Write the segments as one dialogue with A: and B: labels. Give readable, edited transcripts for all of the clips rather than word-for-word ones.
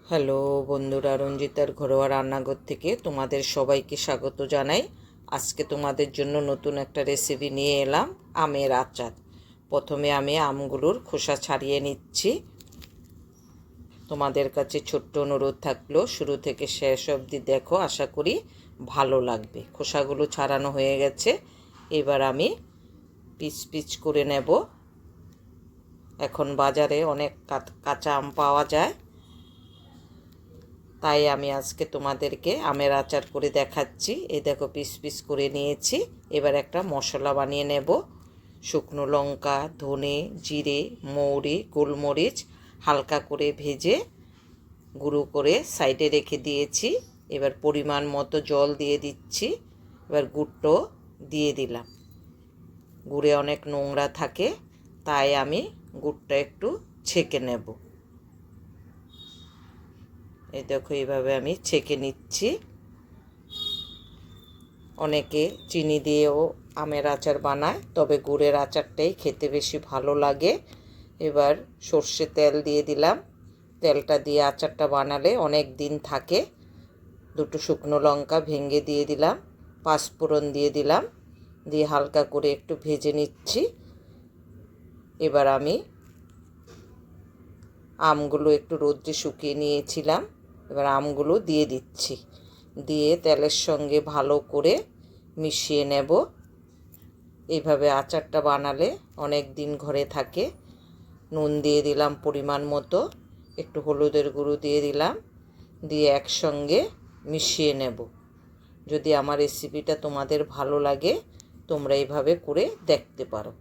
A: Hello বন্ধুরা, রঞ্জিতার ঘরোয়া রান্নাঘর থেকে তোমাদের সবাইকে স্বাগত জানাই। আজকে তোমাদের জন্য নতুন একটা রেসিপি নিয়ে এলাম, আমের আচার। প্রথমে আমি আমগুলোর খোসা ছাড়িয়ে নিচ্ছি। তোমাদের কাছে ছোট্ট অনুরোধ থাকলো, শুরু থেকে শেষ অবধি দেখো, আশা করি ভালো লাগবে। খোসাগুলো ছাড়ানো হয়ে গেছে, এবার আমি পিচ পিচ করে নেব। এখন বাজারে অনেক কাঁচা আম পাওয়া যায়, তাই আমি আজকে তোমাদেরকে আমের আচার করে দেখাচ্ছি। এই দেখো, পিস পিস করে নিয়েছি। এবার একটা মশলা বানিয়ে নেব। শুকনো লঙ্কা, ধনে, জিরে, মৌরি, গোলমরিচ হালকা করে ভেজে গুঁড়ো করে সাইডে রেখে দিয়েছি। এবার পরিমাণ মতো জল দিয়ে দিচ্ছি। এবার গুড়টো দিয়ে দিলাম। গুড়ে অনেক নোংরা থাকে, তাই আমি গুড়টা একটু ছেঁকে নেব। এই দেখো, এইভাবে আমি ছেঁকে নিচ্ছি। অনেকে চিনি দিয়েও আমের আচার বানায়, তবে গুড়ের আচারটাই খেতে বেশি ভালো লাগে। এবার সর্ষে তেল দিয়ে দিলাম। তেলটা দিয়ে আচারটা বানালে অনেক দিন থাকে। দুটো শুকনো লঙ্কা ভেঙে দিয়ে দিলাম, পাঁচফোড়ন দিয়ে দিলাম, দিয়ে হালকা করে একটু ভেজে নিচ্ছি। এবার আমি আমগুলো একটু রোদ্রে শুকিয়ে নিয়েছিলাম, এবার আমগুলো দিয়ে দিচ্ছি। দিয়ে তেলের সঙ্গে ভালো করে মিশিয়ে নেব। এইভাবে আচারটা বানালে অনেক দিন ঘরে থাকে। নুন দিয়ে দিলাম পরিমাণ মতো, একটু হলুদের গুঁড়ো দিয়ে দিলাম, দিয়ে একসঙ্গে মিশিয়ে নেব। যদি আমার রেসিপিটা তোমাদের ভালো লাগে, তোমরা এইভাবে করে দেখতে পারো।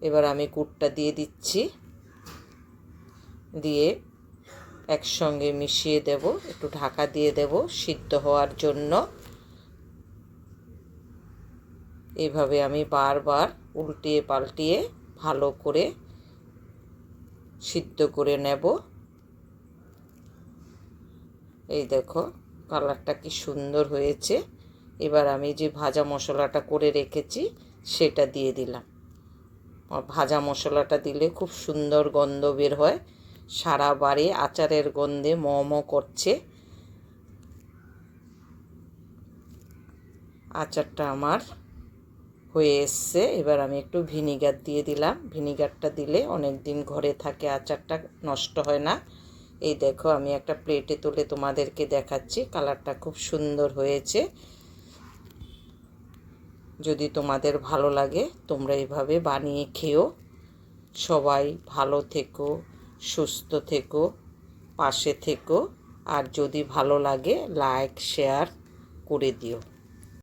A: এবার আমি গুড়টা দিয়ে দিচ্ছি, দিয়ে একসঙ্গে মিশিয়ে দেব। একটু ঢাকা দিয়ে দেব সিদ্ধ হওয়ার জন্য। এইভাবে আমি বারবার উল্টিয়ে পাল্টিয়ে ভালো করে সিদ্ধ করে নেব। এই দেখো, কালারটা কি সুন্দর হয়েছে। এবার আমি যে ভাজা মশলাটা করে রেখেছি সেটা দিয়ে দিলাম। ভাজা মশলাটা দিলে খুব সুন্দর গন্ধ বের হয়, সারা বাড়ি আচারের গন্ধে ম ম করছে। আচারটা আমার হয়ে এসছে। এবার আমি একটু ভিনিগার দিয়ে দিলাম। ভিনিগারটা দিলে অনেক দিন ঘরে থাকে, আচারটা নষ্ট হয় না। এই দেখো, আমি একটা প্লেটে তুলে তোমাদেরকে দেখাচ্ছি। কালারটা খুব সুন্দর হয়েছে। যদি তোমাদের ভালো লাগে, তোমরা এইভাবে বানিয়ে খেও। সবাই ভালো থেকো, সুস্থ থেকো, পাশে থেকো। আর যদি ভালো লাগে, লাইক শেয়ার করে দিও।